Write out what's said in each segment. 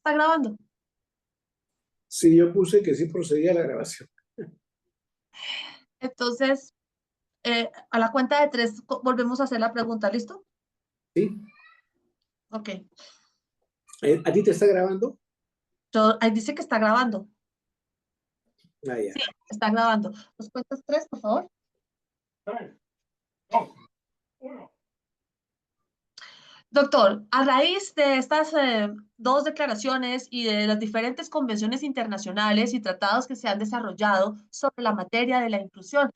está grabando. Sí, yo puse que sí procedía a la grabación. Entonces, a la cuenta de 3 volvemos a hacer la pregunta, ¿listo? ¿Sí? Ok. ¿A ti te está grabando? Ahí dice que está grabando. Ah, ya. Sí, está grabando. ¿Nos cuentas 3, por favor? 3, 2, 1. Doctor, a raíz de estas 2 declaraciones y de las diferentes convenciones internacionales y tratados que se han desarrollado sobre la materia de la inclusión,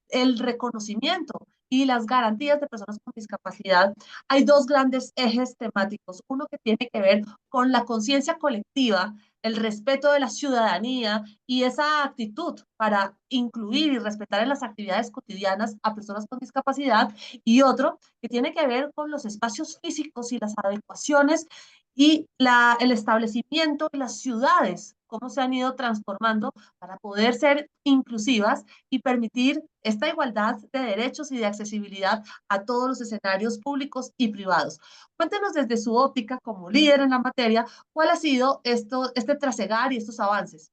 el reconocimiento y las garantías de personas con discapacidad, hay 2 grandes ejes temáticos. Uno que tiene que ver con la conciencia colectiva, el respeto de la ciudadanía y esa actitud para incluir y respetar en las actividades cotidianas a personas con discapacidad, y otro que tiene que ver con los espacios físicos y las adecuaciones y el establecimiento de las ciudades, cómo se han ido transformando para poder ser inclusivas y permitir esta igualdad de derechos y de accesibilidad a todos los escenarios públicos y privados. Cuéntenos desde su óptica como líder en la materia, ¿cuál ha sido este trasegar y estos avances?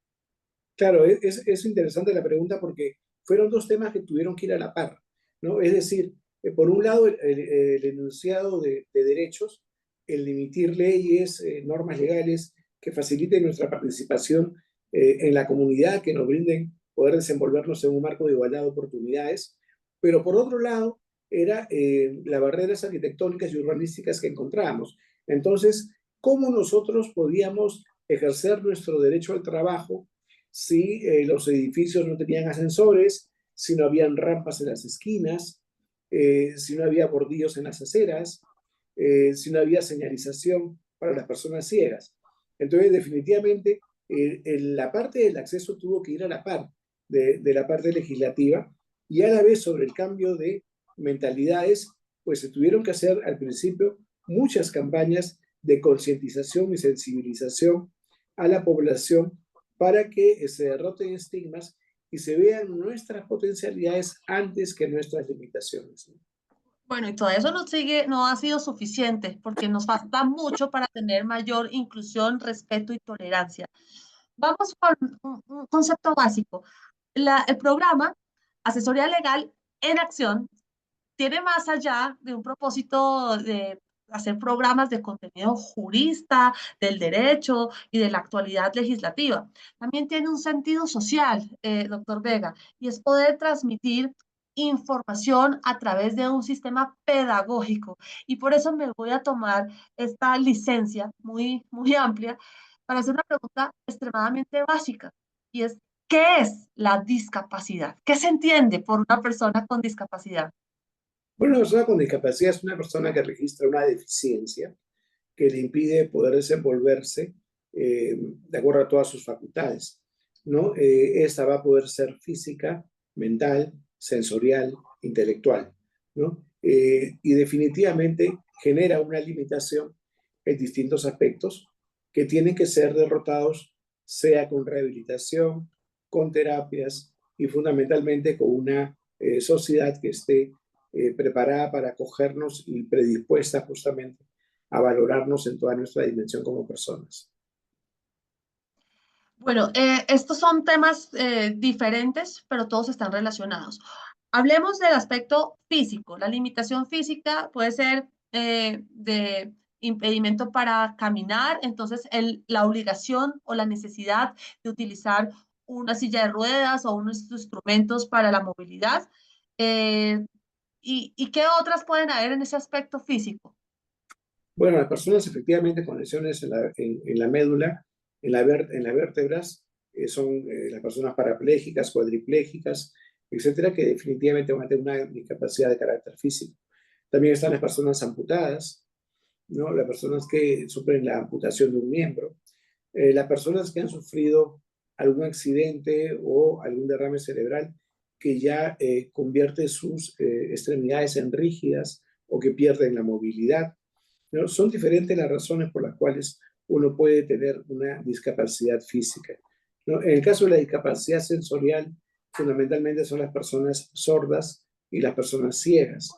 Claro, es interesante la pregunta porque fueron 2 temas que tuvieron que ir a la par, ¿no? Es decir, por un lado, el enunciado de derechos, el emitir leyes, normas legales que faciliten nuestra participación en la comunidad, que nos brinden poder desenvolvernos en un marco de igualdad de oportunidades, pero por otro lado, era las barreras arquitectónicas y urbanísticas que encontramos. Entonces, ¿cómo nosotros podíamos ejercer nuestro derecho al trabajo si los edificios no tenían ascensores, si no habían rampas en las esquinas, si no había bordillos en las aceras, si no había señalización para las personas ciegas? Entonces, definitivamente, la parte del acceso tuvo que ir a la par de la parte legislativa, y a la vez sobre el cambio de mentalidades, pues se tuvieron que hacer al principio muchas campañas de concientización y sensibilización a la población para que se derroten estigmas y se vean nuestras potencialidades antes que nuestras limitaciones. Bueno, y todo eso no ha sido suficiente porque nos falta mucho para tener mayor inclusión, respeto y tolerancia. Vamos con un concepto básico. El programa Asesoría Legal en Acción tiene más allá de un propósito de hacer programas de contenido jurista, del derecho y de la actualidad legislativa. También tiene un sentido social, doctor Vega, y es poder transmitir información a través de un sistema pedagógico. Y por eso me voy a tomar esta licencia muy amplia para hacer una pregunta extremadamente básica, y es, ¿qué es la discapacidad? ¿Qué se entiende por una persona con discapacidad? Bueno, una persona con discapacidad es una persona que registra una deficiencia que le impide poder desenvolverse de acuerdo a todas sus facultades, ¿no? Esta va a poder ser física, mental, sensorial, intelectual, ¿no? Y definitivamente genera una limitación en distintos aspectos que tienen que ser derrotados, sea con rehabilitación, con terapias y fundamentalmente con una sociedad que esté preparada para acogernos y predispuesta justamente a valorarnos en toda nuestra dimensión como personas. Bueno, estos son temas diferentes, pero todos están relacionados. Hablemos del aspecto físico. La limitación física puede ser de impedimento para caminar, entonces la obligación o la necesidad de utilizar una silla de ruedas o unos instrumentos para la movilidad. Eh, ¿Y qué otras pueden haber en ese aspecto físico? Bueno, las personas efectivamente con lesiones en la médula, en las vértebras, son las personas parapléjicas, cuadriplégicas, etcétera, que definitivamente van a tener una discapacidad de carácter físico. También están las personas amputadas, ¿no? Las personas que sufren la amputación de un miembro, las personas que han sufrido algún accidente o algún derrame cerebral que ya convierte sus extremidades en rígidas o que pierden la movilidad, ¿no? Son diferentes las razones por las cuales uno puede tener una discapacidad física, ¿no? En el caso de la discapacidad sensorial, fundamentalmente son las personas sordas y las personas ciegas.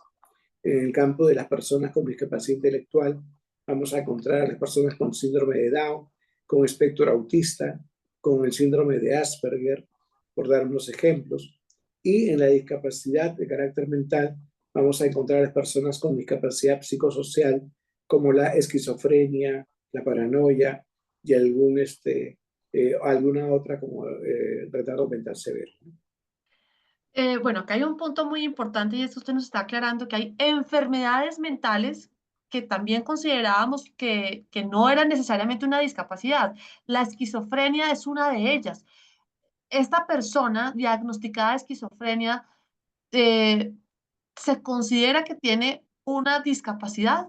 En el campo de las personas con discapacidad intelectual, vamos a encontrar a las personas con síndrome de Down, con espectro autista, con el síndrome de Asperger, por dar unos ejemplos. Y en la discapacidad de carácter mental vamos a encontrar a las personas con discapacidad psicosocial, como la esquizofrenia, la paranoia y alguna otra como retardo mental severo. Bueno, acá hay un punto muy importante y es que usted nos está aclarando que hay enfermedades mentales que también considerábamos que no eran necesariamente una discapacidad. La esquizofrenia es una de ellas. Esta persona diagnosticada de esquizofrenia eh, se considera que tiene una discapacidad.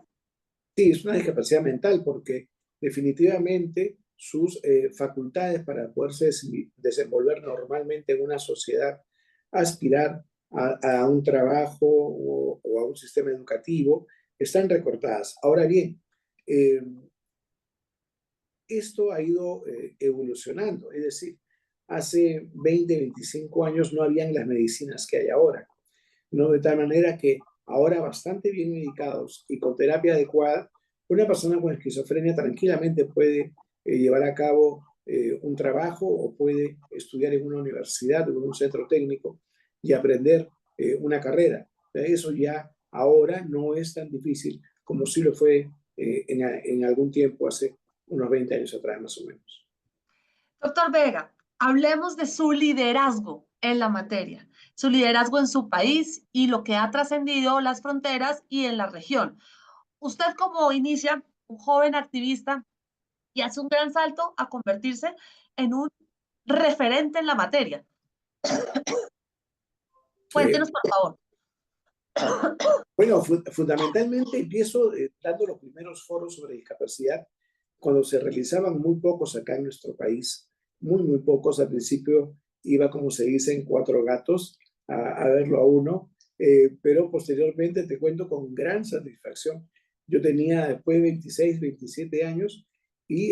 Sí, es una discapacidad mental porque definitivamente sus facultades para poderse desenvolver normalmente en una sociedad, aspirar a un trabajo o a un sistema educativo, están recortadas. Ahora bien, eh, esto ha ido evolucionando, es decir, hace 20, 25 años no habían las medicinas que hay ahora, ¿no? De tal manera que ahora bastante bien medicados y con terapia adecuada, una persona con esquizofrenia tranquilamente puede llevar a cabo un trabajo o puede estudiar en una universidad o en un centro técnico y aprender una carrera. Eso ya ahora no es tan difícil como si lo fue en algún tiempo, hace unos 20 años atrás más o menos. Doctor Vega, hablemos de su liderazgo en la materia, su liderazgo en su país y lo que ha trascendido las fronteras y en la región. Usted como inicia un joven activista y hace un gran salto a convertirse en un referente en la materia. Eh, Cuéntenos, por favor. Bueno, fundamentalmente empiezo dando los primeros foros sobre discapacidad cuando se realizaban muy pocos acá en nuestro país, muy, muy pocos. Al principio iba, como se dice, en cuatro gatos a verlo a uno, pero posteriormente te cuento con gran satisfacción. Yo tenía después 26, 27 años y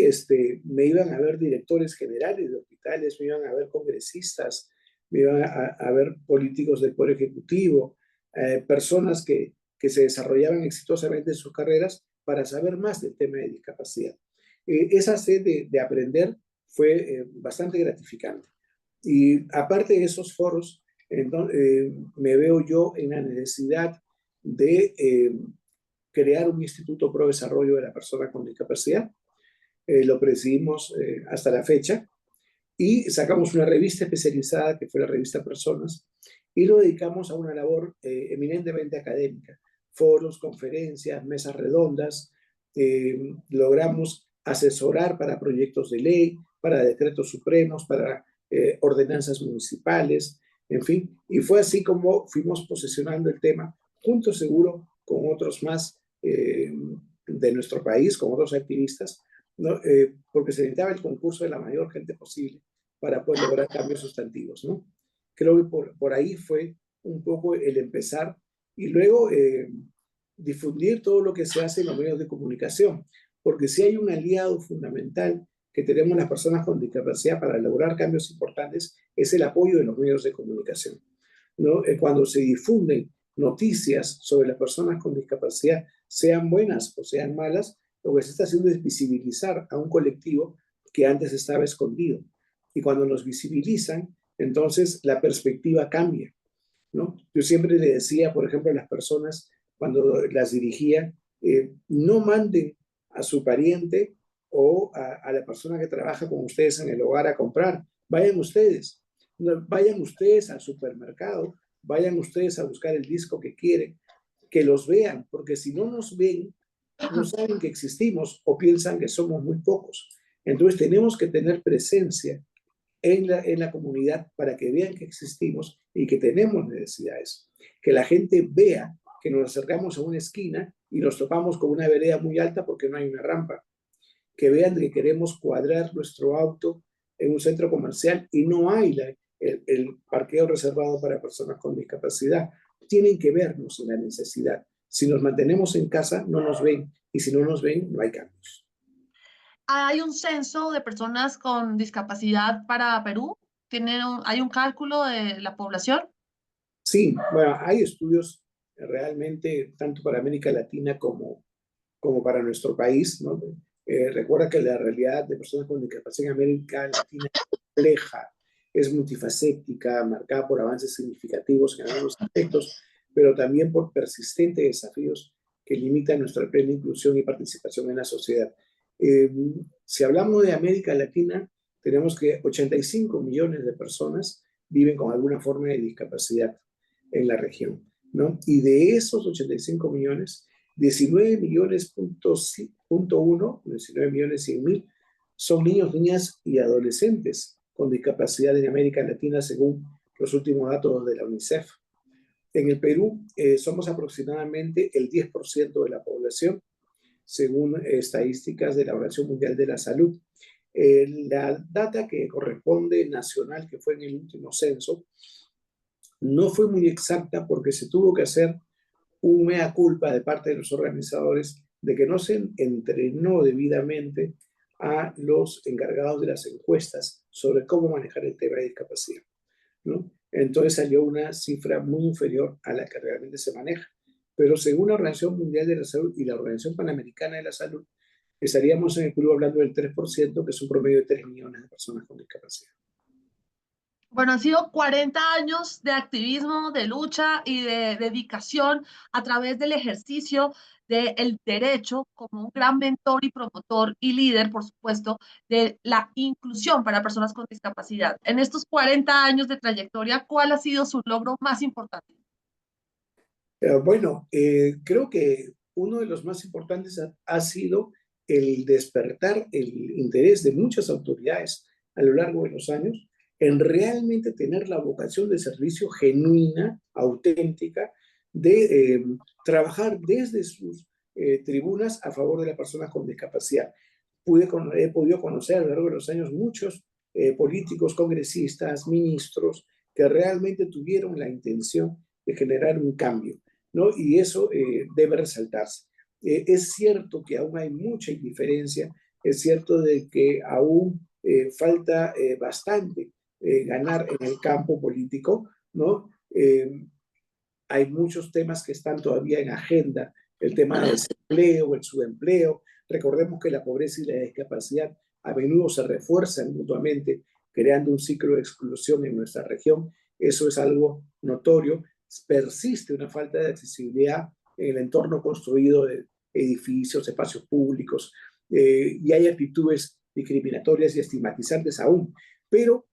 me iban a ver directores generales de hospitales, me iban a ver congresistas, me iban a ver políticos del Poder Ejecutivo, personas que se desarrollaban exitosamente en sus carreras para saber más del tema de discapacidad. Esa sed de aprender fue bastante gratificante. Y aparte de esos foros, me veo yo en la necesidad de crear un instituto pro desarrollo de la persona con discapacidad. Lo presidimos hasta la fecha y sacamos una revista especializada que fue la revista Personas y lo dedicamos a una labor eminentemente académica, foros, conferencias, mesas redondas, logramos asesorar para proyectos de ley, para decretos supremos, para ordenanzas municipales, en fin, y fue así como fuimos posesionando el tema, junto seguro con otros más de nuestro país, con otros activistas, ¿no? Porque se necesitaba el concurso de la mayor gente posible para poder lograr cambios sustantivos, ¿no? Creo que por ahí fue un poco el empezar y luego difundir todo lo que se hace en los medios de comunicación, porque si hay un aliado fundamental que tenemos las personas con discapacidad para lograr cambios importantes, es el apoyo de los medios de comunicación, ¿no? Cuando se difunden noticias sobre las personas con discapacidad, sean buenas o sean malas, lo que se está haciendo es visibilizar a un colectivo que antes estaba escondido. Y cuando nos visibilizan, entonces la perspectiva cambia, ¿no? Yo siempre le decía, por ejemplo, a las personas cuando las dirigía, no manden a su pariente o a la persona que trabaja con ustedes en el hogar a comprar. Vayan ustedes al supermercado, vayan ustedes a buscar el disco que quieren, que los vean, porque si no nos ven, no saben que existimos o piensan que somos muy pocos. Entonces tenemos que tener presencia en la comunidad para que vean que existimos y que tenemos necesidades. Que la gente vea que nos acercamos a una esquina y nos topamos con una vereda muy alta porque no hay una rampa. Que vean que queremos cuadrar nuestro auto en un centro comercial y no hay el parqueo reservado para personas con discapacidad. Tienen que vernos en la necesidad. Si nos mantenemos en casa, no nos ven. Y si no nos ven, no hay cambios. ¿Hay un censo de personas con discapacidad para Perú? ¿Hay un cálculo de la población? Sí, bueno, hay estudios realmente tanto para América Latina como para nuestro país, ¿no? Recuerda que la realidad de personas con discapacidad en América Latina es compleja, es multifacética, marcada por avances significativos en algunos aspectos, pero también por persistentes desafíos que limitan nuestra plena inclusión y participación en la sociedad. Eh, si hablamos de América Latina, tenemos que 85 millones de personas viven con alguna forma de discapacidad en la región, ¿no? Y de esos 85 millones, 19 millones punto uno, 19 millones 100 mil, son niños, niñas y adolescentes con discapacidad en América Latina, según los últimos datos de la UNICEF. En el Perú somos aproximadamente el 10% de la población, según estadísticas de la Organización Mundial de la Salud. La data que corresponde nacional, que fue en el último censo, no fue muy exacta porque se tuvo que hacer un mea culpa de parte de los organizadores de que no se entrenó debidamente a los encargados de las encuestas sobre cómo manejar el tema de discapacidad, ¿no? Entonces salió una cifra muy inferior a la que realmente se maneja. Pero según la Organización Mundial de la Salud y la Organización Panamericana de la Salud, estaríamos en el Perú hablando del 3%, que es un promedio de 3 millones de personas con discapacidad. Bueno, han sido 40 años de activismo, de lucha y de dedicación a través del ejercicio del derecho como un gran mentor y promotor y líder, por supuesto, de la inclusión para personas con discapacidad. En estos 40 años de trayectoria, ¿cuál ha sido su logro más importante? Bueno, creo que uno de los más importantes ha sido el despertar el interés de muchas autoridades a lo largo de los años en realmente tener la vocación de servicio genuina, auténtica, de trabajar desde sus tribunas a favor de las personas con discapacidad. He podido conocer a lo largo de los años muchos políticos, congresistas, ministros, que realmente tuvieron la intención de generar un cambio, ¿no? Y eso debe resaltarse. Es cierto que aún hay mucha indiferencia, es cierto de que aún falta bastante ganar en el campo político, ¿no? Hay muchos temas que están todavía en agenda, el tema del desempleo, el subempleo. Recordemos que la pobreza y la discapacidad a menudo se refuerzan mutuamente, creando un ciclo de exclusión en nuestra región. Eso es algo notorio. Persiste una falta de accesibilidad en el entorno construido de edificios, espacios públicos, y hay actitudes discriminatorias y estigmatizantes aún. Pero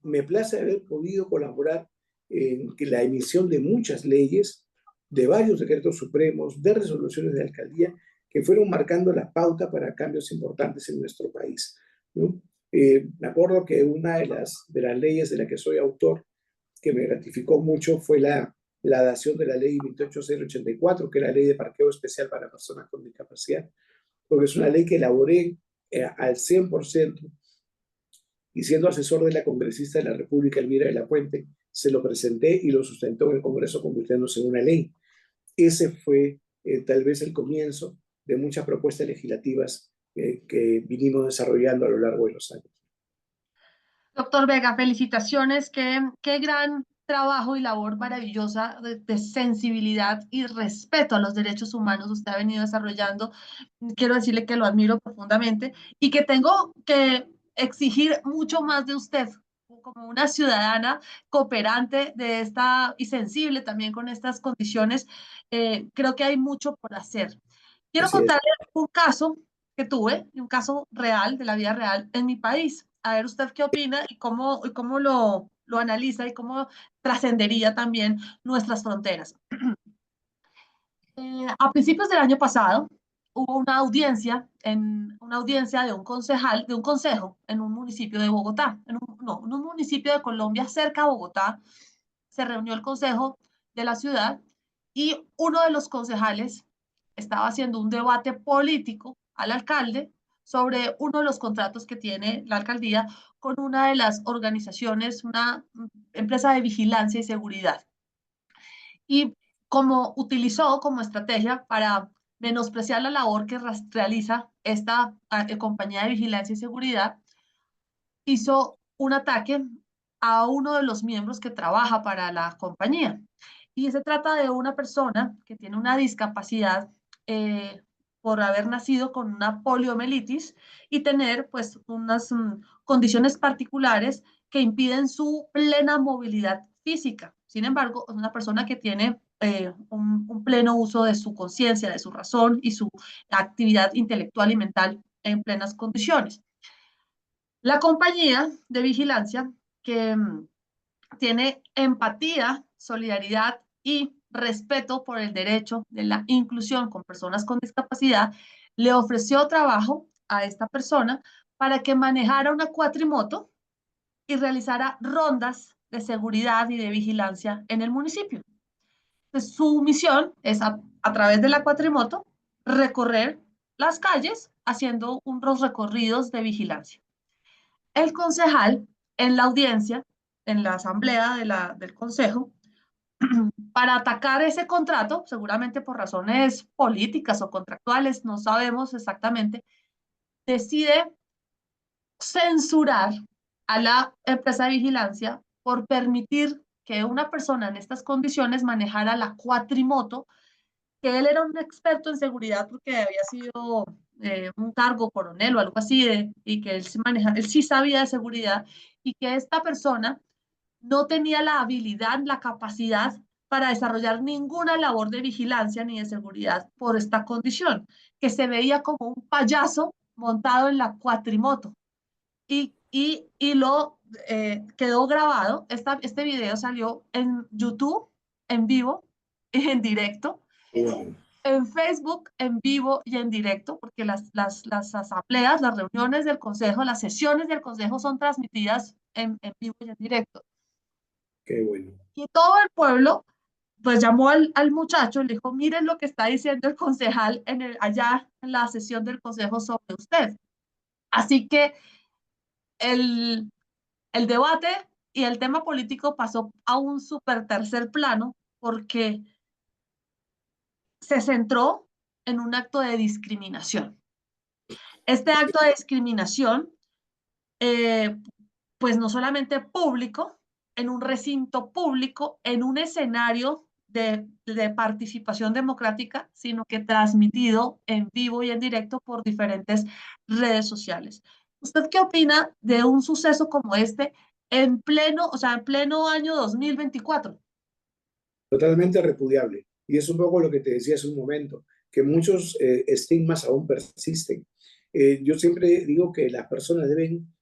me place haber podido colaborar en la emisión de muchas leyes, de varios decretos supremos, de resoluciones de alcaldía, que fueron marcando la pauta para cambios importantes en nuestro país, ¿no? Me acuerdo que una de las leyes de la que soy autor, que me gratificó mucho, fue la dación de la ley 28084, que es la ley de parqueo especial para personas con discapacidad, porque es una ley que elaboré al 100%, y siendo asesor de la congresista de la República, Elvira de la Puente, se lo presenté y lo sustentó en el Congreso convirtiéndose en una ley. Ese fue tal vez el comienzo de muchas propuestas legislativas que vinimos desarrollando a lo largo de los años. Doctor Vega, felicitaciones, qué gran trabajo y labor maravillosa de sensibilidad y respeto a los derechos humanos usted ha venido desarrollando. Quiero decirle que lo admiro profundamente y que tengo que exigir mucho más de usted como una ciudadana cooperante de esta y sensible también con estas condiciones. Creo que hay mucho por hacer. Quiero Así es. contarle un caso que tuve, un caso real, de la vida real en mi país. A ver usted qué opina y cómo lo analiza y cómo trascendería también nuestras fronteras. A principios del año pasado hubo una audiencia de un concejal, de un consejo en un municipio de Bogotá, no, en un municipio de Colombia cerca a Bogotá. Se reunió el consejo de la ciudad y uno de los concejales estaba haciendo un debate político al alcalde sobre uno de los contratos que tiene la alcaldía con una de las organizaciones, una empresa de vigilancia y seguridad. Y como utilizó como estrategia para menospreciar la labor que realiza esta compañía de vigilancia y seguridad, hizo un ataque a uno de los miembros que trabaja para la compañía. Y se trata de una persona que tiene una discapacidad por haber nacido con una poliomielitis y tener pues unas condiciones particulares que impiden su plena movilidad física. Sin embargo, es una persona que tiene un pleno uso de su conciencia, de su razón y su actividad intelectual y mental en plenas condiciones. La compañía de vigilancia que tiene empatía, solidaridad y respeto por el derecho de la inclusión con personas con discapacidad, le ofreció trabajo a esta persona para que manejara una cuatrimoto y realizara rondas de seguridad y de vigilancia en el municipio. Pues, su misión es a través de la cuatrimoto recorrer las calles haciendo unos recorridos de vigilancia. El concejal en la audiencia, en la asamblea del consejo, para atacar ese contrato, seguramente por razones políticas o contractuales, no sabemos exactamente, decide censurar a la empresa de vigilancia por permitir que una persona en estas condiciones manejara la cuatrimoto, que él era un experto en seguridad porque había sido un cargo coronel o algo así, y que él sí sabía de seguridad, y que esta persona no tenía la habilidad, la capacidad para desarrollar ninguna labor de vigilancia ni de seguridad por esta condición, que se veía como un payaso montado en la cuatrimoto. Y lo quedó grabado. Este video salió en YouTube, en vivo, en directo, Wow. en Facebook, en vivo y en directo, porque las asambleas, las reuniones del consejo, las sesiones del consejo son transmitidas en vivo y en directo. Qué bueno. Y todo el pueblo pues llamó al muchacho y le dijo, miren lo que está diciendo el concejal allá en la sesión del consejo sobre usted. Así que el, el debate y el tema político pasó a un súper tercer plano porque se centró en un acto de discriminación. Este acto de discriminación, eh, pues no solamente público, en un recinto público, en un escenario de participación democrática, sino que transmitido en vivo y en directo por diferentes redes sociales. ¿Usted qué opina de un suceso como este en pleno, o sea, en pleno año 2024? Totalmente repudiable. Y es un poco lo que te decía hace un momento, que muchos estigmas aún persisten. Yo siempre digo que las personas deben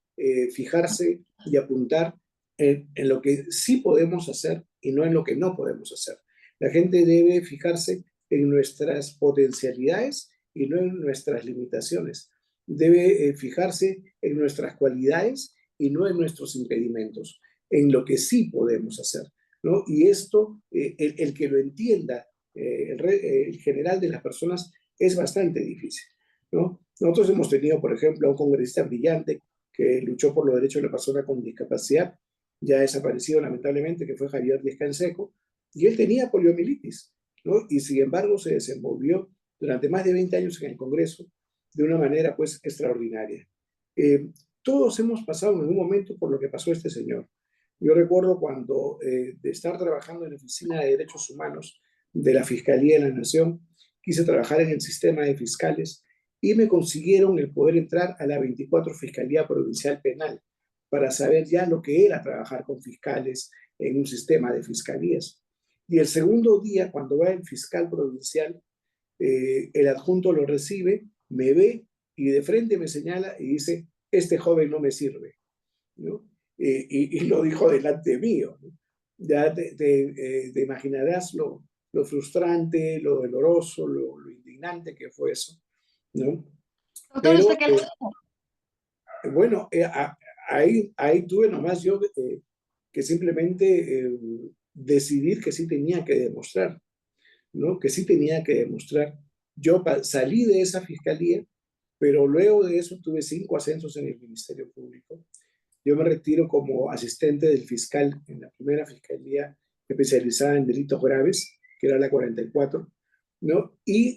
fijarse y apuntar en lo que sí podemos hacer y no en lo que no podemos hacer. La gente debe fijarse en nuestras potencialidades y no en nuestras limitaciones. Debe fijarse en nuestras cualidades y no en nuestros impedimentos, en lo que sí podemos hacer, ¿no? Y esto, el que lo entienda el general de las personas es bastante difícil, ¿no? Nosotros hemos tenido, por ejemplo, a un congresista brillante que luchó por los derechos de la persona con discapacidad, ya desaparecido lamentablemente, que fue Javier Díaz Canseco, y él tenía poliomielitis, ¿no? Y sin embargo se desenvolvió durante más de 20 años en el Congreso de una manera pues extraordinaria. Todos hemos pasado en algún momento por lo que pasó este señor. Yo recuerdo cuando de estar trabajando en la Oficina de Derechos Humanos de la Fiscalía de la Nación, quise trabajar en el sistema de fiscales y me consiguieron el poder entrar a la 24 Fiscalía Provincial Penal para saber ya lo que era trabajar con fiscales en un sistema de fiscalías. Y el segundo día, cuando va el fiscal provincial, el adjunto lo recibe, me ve y de frente me señala y dice, este joven no me sirve, ¿no? Y lo dijo delante mío, ¿no? Ya te imaginarás lo frustrante, lo doloroso, lo indignante que fue eso, ¿no? Doctor, Pero ¿usted qué le dijo? bueno, ahí tuve nomás yo que simplemente decidir que sí tenía que demostrar, ¿no? Que sí tenía que demostrar. Yo salí de esa fiscalía, pero luego de eso tuve 5 ascensos en el Ministerio Público. Yo me retiro como asistente del fiscal en la primera fiscalía especializada en delitos graves, que era la 44, ¿no? Y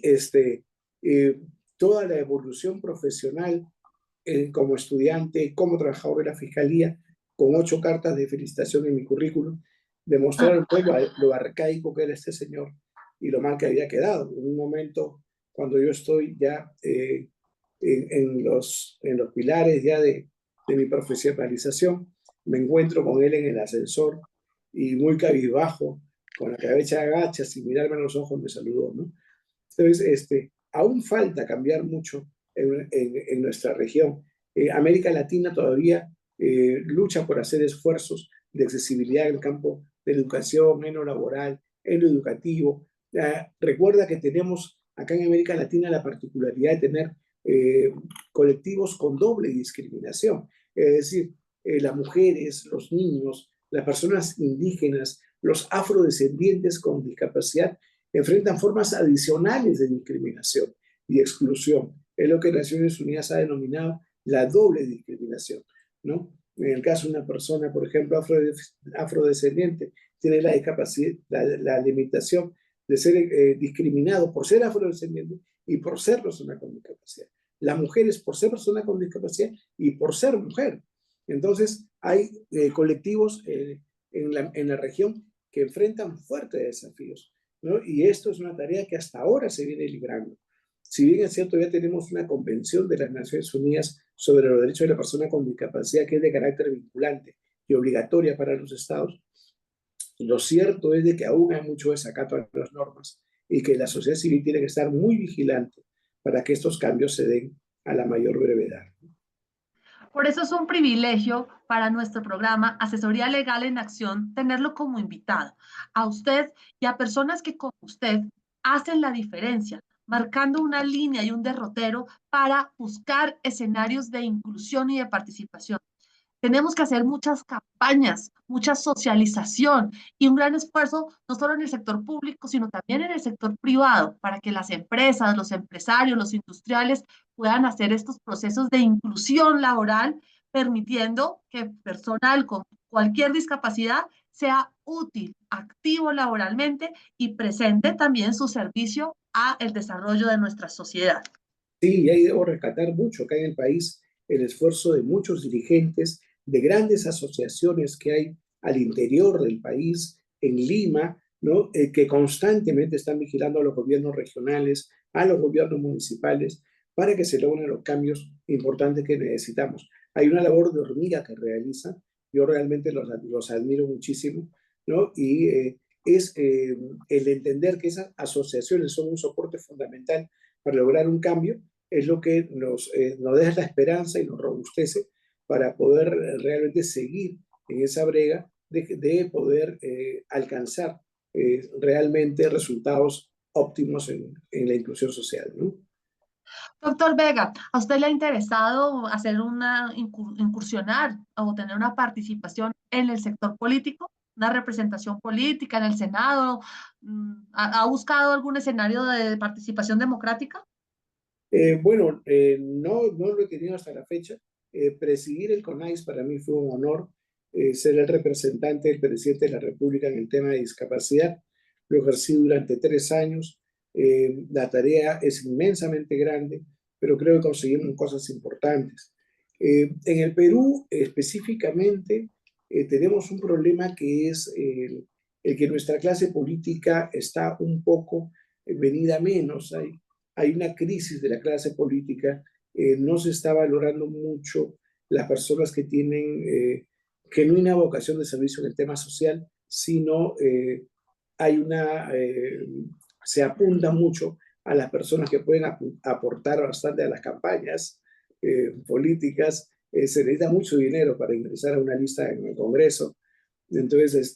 toda la evolución profesional como estudiante, como trabajador de la fiscalía, con 8 cartas de felicitación en mi currículum, demostraron pues, lo arcaico que era este señor y lo mal que había quedado. En un momento cuando yo estoy ya en los pilares ya de mi profesionalización, me encuentro con él en el ascensor y muy cabizbajo, con la cabeza agacha, sin mirarme a los ojos, me saludó, ¿no? Entonces, aún falta cambiar mucho en nuestra región. América Latina todavía lucha por hacer esfuerzos de accesibilidad en el campo de la educación, en lo laboral, en lo educativo. Recuerda que tenemos acá en América Latina la particularidad de tener colectivos con doble discriminación, es decir, las mujeres, los niños, las personas indígenas, los afrodescendientes con discapacidad enfrentan formas adicionales de discriminación y exclusión. Es lo que Naciones Unidas ha denominado la doble discriminación, ¿no? En el caso de una persona, por ejemplo, afrodescendiente, tiene la discapacidad, la limitación de ser discriminado por ser afrodescendiente y por ser persona con discapacidad. Las mujeres por ser persona con discapacidad y por ser mujer. Entonces, hay colectivos en la región que enfrentan fuertes desafíos, ¿no? Y esto es una tarea que hasta ahora se viene librando. Si bien es cierto, ya tenemos una convención de las Naciones Unidas sobre los derechos de la persona con discapacidad que es de carácter vinculante y obligatoria para los estados, lo cierto es de que aún hay mucho desacato a las normas y que la sociedad civil tiene que estar muy vigilante para que estos cambios se den a la mayor brevedad. Por eso es un privilegio para nuestro programa Asesoría Legal en Acción tenerlo como invitado, a usted y a personas que como usted hacen la diferencia, marcando una línea y un derrotero para buscar escenarios de inclusión y de participación. Tenemos que hacer muchas campañas, mucha socialización y un gran esfuerzo, no solo en el sector público, sino también en el sector privado, para que las empresas, los empresarios, los industriales puedan hacer estos procesos de inclusión laboral, permitiendo que personal con cualquier discapacidad sea útil, activo laboralmente y presente también su servicio a el desarrollo de nuestra sociedad. Sí, y ahí debo rescatar mucho acá en el país el esfuerzo de muchos dirigentes, de grandes asociaciones que hay al interior del país, en Lima, ¿no? Que constantemente están vigilando a los gobiernos regionales, a los gobiernos municipales, para que se logren los cambios importantes que necesitamos. Hay una labor de hormiga que realizan, yo realmente los admiro muchísimo, ¿no? Y el entender que esas asociaciones son un soporte fundamental para lograr un cambio es lo que nos deja la esperanza y nos robustece para poder realmente seguir en esa brega de poder alcanzar realmente resultados óptimos en la inclusión social, ¿no? Doctor Vega, ¿a usted le ha interesado hacer una incursionar o tener una participación en el sector político, una representación política en el Senado? ¿Ha buscado algún escenario de participación democrática? Bueno, no lo he tenido hasta la fecha. Presidir el CONAIS para mí fue un honor, ser el representante del presidente de la República en el tema de discapacidad. Lo ejercí durante 3 años. La tarea es inmensamente grande, pero creo que conseguimos cosas importantes. En el Perú específicamente tenemos un problema que es el que nuestra clase política está un poco venida menos. Hay una crisis de la clase política, no se está valorando mucho las personas que tienen genuina vocación de servicio en el tema social, sino hay se apunta mucho a las personas que pueden aportar bastante a las campañas políticas. Se necesita mucho dinero para ingresar a una lista en el Congreso. Entonces,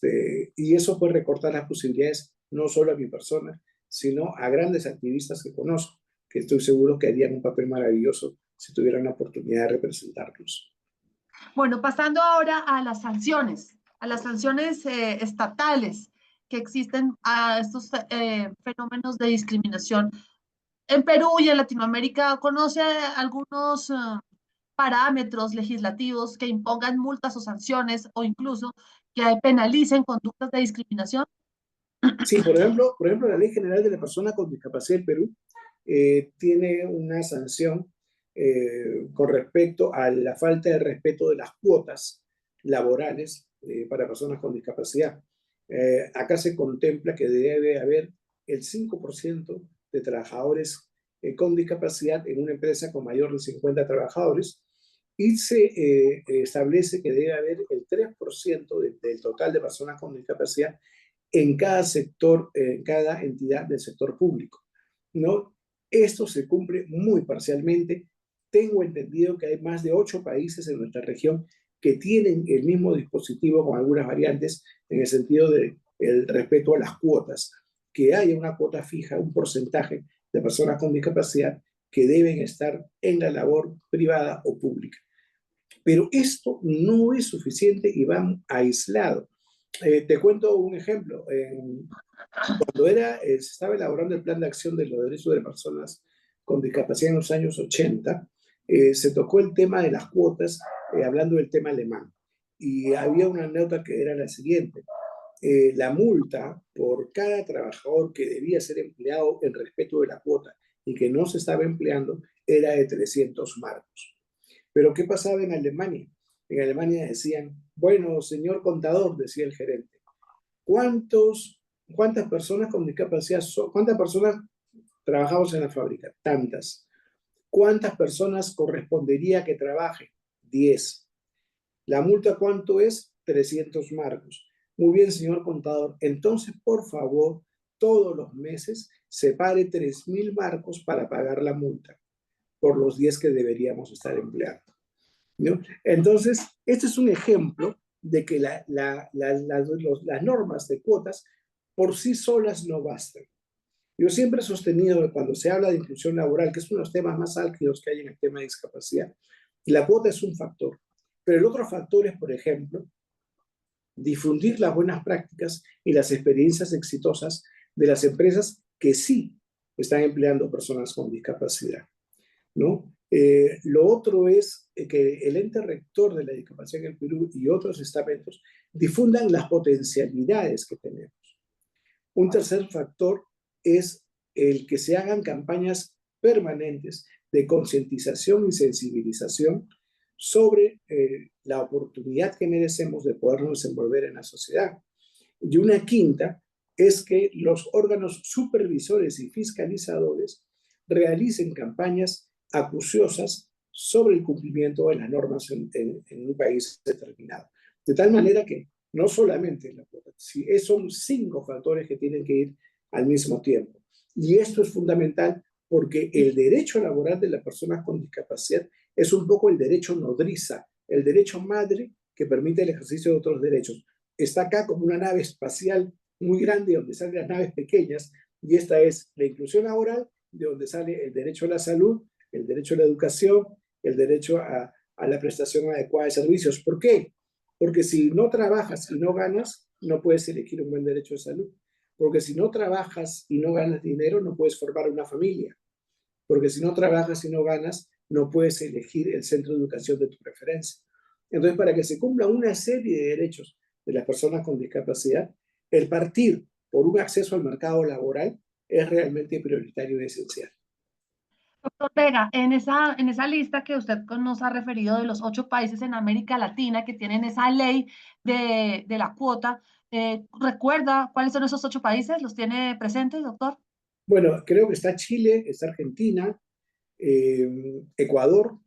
y eso puede recortar las posibilidades no solo a mi persona, sino a grandes activistas que conozco, que estoy seguro que harían un papel maravilloso si tuvieran la oportunidad de representarnos. Bueno, pasando ahora a las sanciones estatales que existen a estos fenómenos de discriminación. En Perú y en Latinoamérica, ¿conoce algunos parámetros legislativos que impongan multas o sanciones o incluso que penalicen conductas de discriminación? Sí, por ejemplo, la Ley General de la Persona con Discapacidad del Perú tiene una sanción con respecto a la falta de respeto de las cuotas laborales para personas con discapacidad. Acá se contempla que debe haber el 5% de trabajadores con discapacidad en una empresa con mayor de 50 trabajadores y se establece que debe haber el 3% del total de personas con discapacidad en cada sector, en cada entidad del sector público, ¿no? Esto se cumple muy parcialmente. Tengo entendido que hay más de 8 países en nuestra región que tienen el mismo dispositivo con algunas variantes en el sentido del respeto a las cuotas, que haya una cuota fija, un porcentaje de personas con discapacidad que deben estar en la labor privada o pública. Pero esto no es suficiente y va aislado. Te cuento un ejemplo. Cuando se estaba elaborando el plan de acción de los derechos de personas con discapacidad en los años 80, se tocó el tema de las cuotas, hablando del tema alemán. Y había una nota que era la siguiente. La multa por cada trabajador que debía ser empleado en respeto de la cuota y que no se estaba empleando era de 300 marcos. Pero ¿qué pasaba en Alemania? En Alemania decían, bueno, señor contador, decía el gerente, ¿cuántas personas con discapacidad cuántas personas trabajamos en la fábrica? Tantas. ¿Cuántas personas correspondería que trabaje? 10. ¿La multa cuánto es? 300 marcos. Muy bien, señor contador. Entonces, por favor, todos los meses separe 3.000 marcos para pagar la multa por los 10 que deberíamos estar empleando, ¿no? Entonces, este es un ejemplo de que las normas de cuotas por sí solas no bastan. Yo siempre he sostenido que cuando se habla de inclusión laboral, que es uno de los temas más álgidos que hay en el tema de discapacidad, la cuota es un factor. Pero el otro factor es, por ejemplo, difundir las buenas prácticas y las experiencias exitosas de las empresas que sí están empleando personas con discapacidad, ¿no? Lo otro es que el ente rector de la discapacidad en el Perú y otros estamentos difundan las potencialidades que tenemos. Un tercer factor es el que se hagan campañas permanentes de concientización y sensibilización sobre la oportunidad que merecemos de podernos desenvolver en la sociedad. Y una quinta es que los órganos supervisores y fiscalizadores realicen campañas acuciosas sobre el cumplimiento de las normas en un país determinado. De tal manera que no solamente la cuota, son 5 factores que tienen que ir al mismo tiempo. Y esto es fundamental porque el derecho laboral de las personas con discapacidad es un poco el derecho nodriza, el derecho madre que permite el ejercicio de otros derechos. Está acá como una nave espacial muy grande donde salen las naves pequeñas, y esta es la inclusión laboral, de donde sale el derecho a la salud, el derecho a la educación, el derecho a la prestación adecuada de servicios. ¿Por qué? Porque si no trabajas y no ganas, no puedes elegir un buen derecho de salud. Porque si no trabajas y no ganas dinero, no puedes formar una familia. Porque si no trabajas y no ganas, no puedes elegir el centro de educación de tu preferencia. Entonces, para que se cumpla una serie de derechos de las personas con discapacidad, el partir por un acceso al mercado laboral es realmente prioritario y esencial. Doctor Vega, en esa lista que usted nos ha referido de los 8 países en América Latina que tienen esa ley de la cuota, ¿recuerda cuáles son esos 8 países? ¿Los tiene presentes, doctor? Bueno, creo que está Chile, está Argentina, Ecuador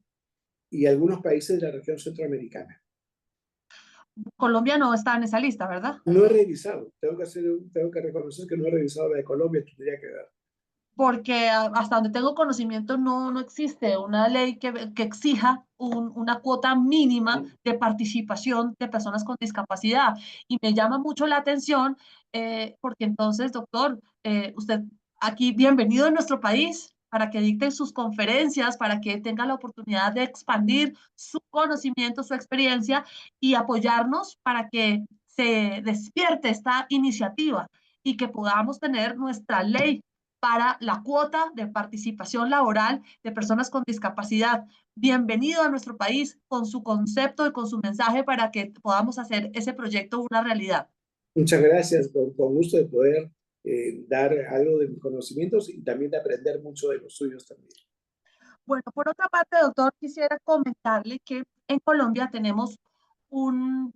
y algunos países de la región centroamericana. Colombia no está en esa lista, ¿verdad? No he revisado, tengo que reconocer que no he revisado la de Colombia, tendría que ver. Porque hasta donde tengo conocimiento no existe una ley que exija una cuota mínima de participación de personas con discapacidad. Y me llama mucho la atención porque entonces, doctor, usted aquí bienvenido a nuestro país para que dicte sus conferencias, para que tenga la oportunidad de expandir su conocimiento, su experiencia y apoyarnos para que se despierte esta iniciativa y que podamos tener nuestra ley para la cuota de participación laboral de personas con discapacidad. Bienvenido a nuestro país con su concepto y con su mensaje para que podamos hacer ese proyecto una realidad. Muchas gracias, con gusto de poder dar algo de mis conocimientos y también de aprender mucho de los suyos también. Bueno, por otra parte, doctor, quisiera comentarle que en Colombia tenemos un,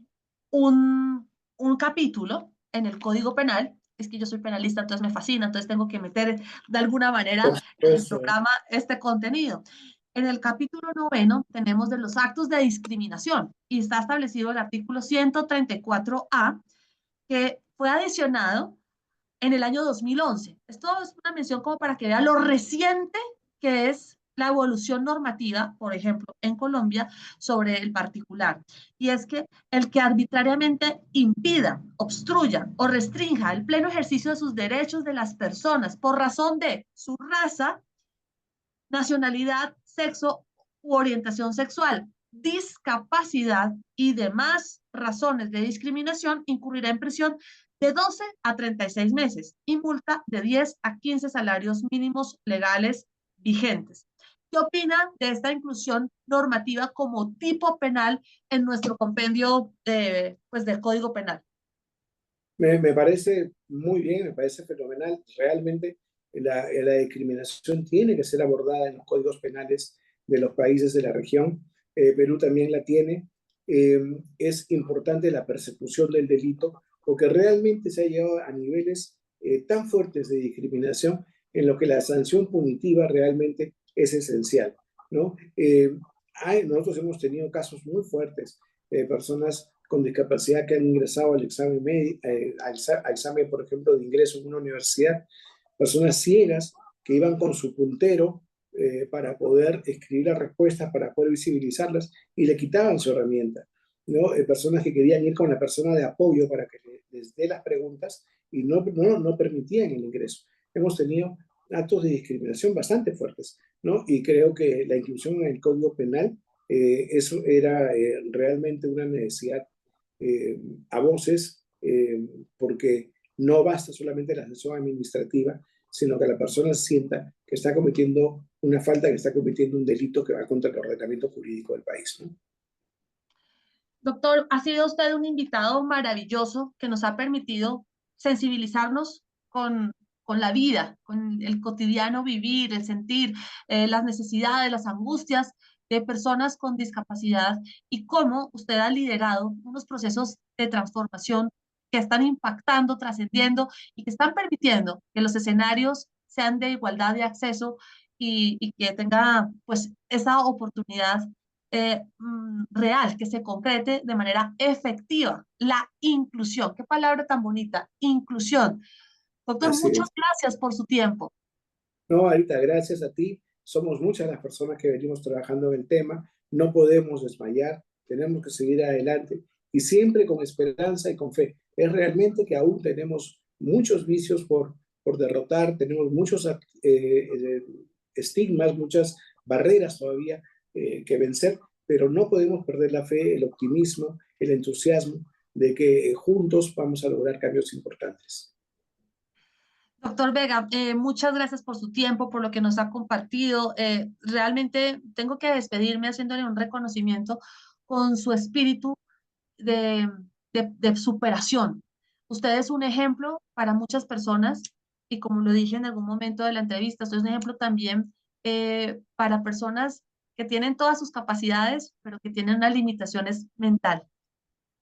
un capítulo en el Código Penal es que yo soy penalista, entonces me fascina, entonces tengo que meter de alguna manera Por en el supuesto. programa este contenido. En el capítulo 9 tenemos de los actos de discriminación y está establecido el artículo 134A, que fue adicionado en el año 2011. Esto es una mención como para que vea lo reciente que es la evolución normativa, por ejemplo, en Colombia, sobre el particular. Y es que el que arbitrariamente impida, obstruya o restrinja el pleno ejercicio de sus derechos de las personas por razón de su raza, nacionalidad, sexo u orientación sexual, discapacidad y demás razones de discriminación, incurrirá en prisión de 12 a 36 meses y multa de 10 a 15 salarios mínimos legales vigentes. ¿Qué opina de esta inclusión normativa como tipo penal en nuestro compendio pues, del Código Penal? Me parece muy bien, me parece fenomenal. Realmente la discriminación tiene que ser abordada en los códigos penales de los países de la región. Perú también la tiene. Es importante la persecución del delito porque realmente se ha llegado a niveles tan fuertes de discriminación en lo que la sanción punitiva realmente es esencial, ¿no? Nosotros hemos tenido casos muy fuertes de personas con discapacidad que han ingresado al examen, al examen, por ejemplo, de ingreso en una universidad, personas ciegas que iban con su puntero para poder escribir las respuestas, para poder visibilizarlas, y le quitaban su herramienta, ¿no? Personas que querían ir con la persona de apoyo para que les dé las preguntas y no permitían el ingreso. Hemos tenido actos de discriminación bastante fuertes, ¿no? Y creo que la inclusión en el Código Penal, eso era realmente una necesidad eh, a voces, porque no basta solamente la sanción administrativa, sino que la persona sienta que está cometiendo una falta, que está cometiendo un delito que va contra el ordenamiento jurídico del país, ¿no? Doctor, ha sido usted un invitado maravilloso que nos ha permitido sensibilizarnos con la vida, con el cotidiano vivir, el sentir, las necesidades, las angustias de personas con discapacidad y cómo usted ha liderado unos procesos de transformación que están impactando, trascendiendo y que están permitiendo que los escenarios sean de igualdad de acceso y que tenga pues esa oportunidad real, que se concrete de manera efectiva. La inclusión, qué palabra tan bonita, inclusión. Doctor, Así muchas es. gracias por su tiempo. No, Arita, gracias a ti. Somos muchas las personas que venimos trabajando en el tema. No podemos desmayar, tenemos que seguir adelante y siempre con esperanza y con fe. Es realmente que aún tenemos muchos vicios por derrotar, tenemos muchos estigmas, muchas barreras todavía que vencer, pero no podemos perder la fe, el optimismo, el entusiasmo de que juntos vamos a lograr cambios importantes. Doctor Vega, muchas gracias por su tiempo, por lo que nos ha compartido. Realmente tengo que despedirme haciéndole un reconocimiento con su espíritu de, de superación. Usted es un ejemplo para muchas personas y como lo dije en algún momento de la entrevista, usted es un ejemplo también para personas que tienen todas sus capacidades, pero que tienen unas limitaciones mentales.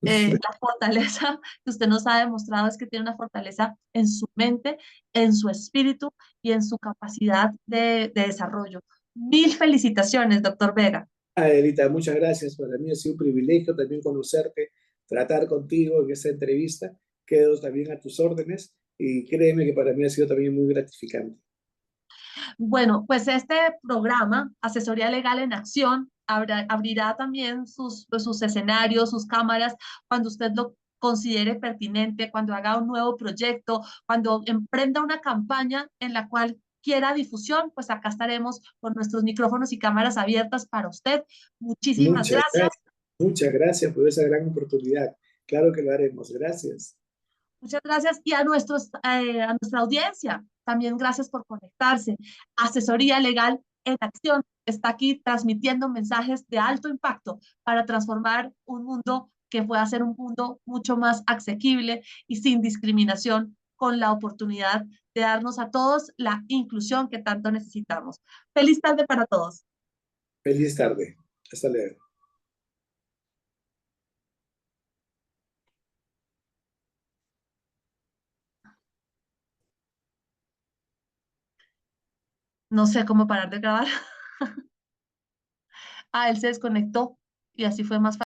La fortaleza que usted nos ha demostrado es que tiene una fortaleza en su mente, en su espíritu y en su capacidad de desarrollo. Mil felicitaciones, doctor Vega. Adelita, muchas gracias. Para mí ha sido un privilegio también conocerte, tratar contigo en esta entrevista. Quedo también a tus órdenes y créeme que para mí ha sido también muy gratificante. Bueno, pues este programa, Asesoría Legal en Acción, abrirá también pues, sus escenarios, sus cámaras, cuando usted lo considere pertinente, cuando haga un nuevo proyecto, cuando emprenda una campaña en la cual quiera difusión, pues acá estaremos con nuestros micrófonos y cámaras abiertas para usted. Muchísimas Muchas gracias. gracias. Muchas gracias por esa gran oportunidad. Claro que lo haremos. Gracias. Muchas gracias y a nuestra audiencia, también gracias por conectarse. Asesoría Legal en Acción está aquí transmitiendo mensajes de alto impacto para transformar un mundo que pueda ser un mundo mucho más asequible y sin discriminación, con la oportunidad de darnos a todos la inclusión que tanto necesitamos. Feliz tarde para todos. Feliz tarde. Hasta luego. No sé cómo parar de grabar. Ah, él se desconectó y así fue más fácil.